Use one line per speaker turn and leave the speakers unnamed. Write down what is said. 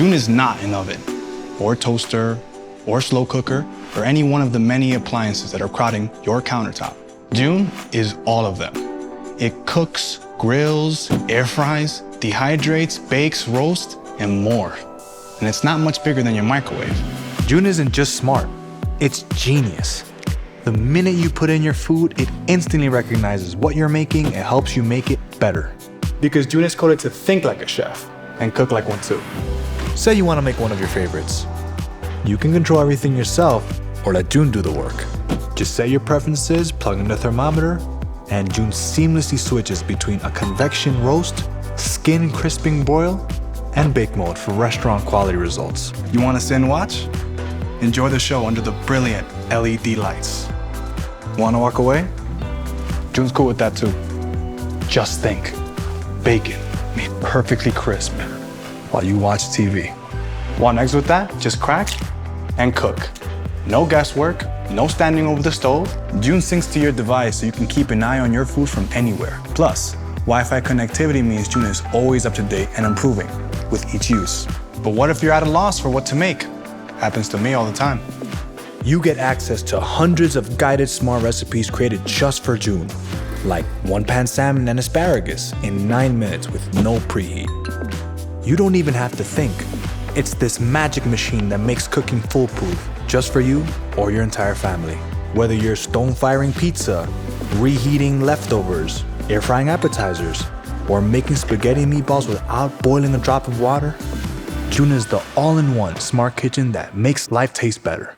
June is not an oven, or toaster, or slow cooker, or any one of the many appliances that are crowding your countertop. June is all of them. It cooks, grills, air fries, dehydrates, bakes, roasts, and more. And it's not much bigger than your microwave.
June isn't just smart, it's genius. The minute you put in your food, it instantly recognizes what you're making and helps you make it better.
Because June is coded to think like a chef and cook like one too.
Say you want to make one of your favorites. You can control everything yourself or let June do the work. Just set your preferences, plug in the thermometer, and June seamlessly switches between a convection roast, skin crisping broil, and bake mode for restaurant quality results.
You want to sit and watch? Enjoy the show under the brilliant LED lights. Want to walk away? June's cool with that too. Just think, bacon made perfectly crisp while you watch TV. Want eggs with that? Just crack and cook. No guesswork, no standing over the stove. June syncs to your device so you can keep an eye on your food from anywhere. Plus, Wi-Fi connectivity means June is always up to date and improving with each use. But what if you're at a loss for what to make? Happens to me all the time.
You get access to hundreds of guided smart recipes created just for June, like one-pan salmon and asparagus in 9 minutes with no preheat. You don't even have to think. It's this magic machine that makes cooking foolproof just for you or your entire family. Whether you're stone-firing pizza, reheating leftovers, air-frying appetizers, or making spaghetti and meatballs without boiling a drop of water, June is the all-in-one smart kitchen that makes life taste better.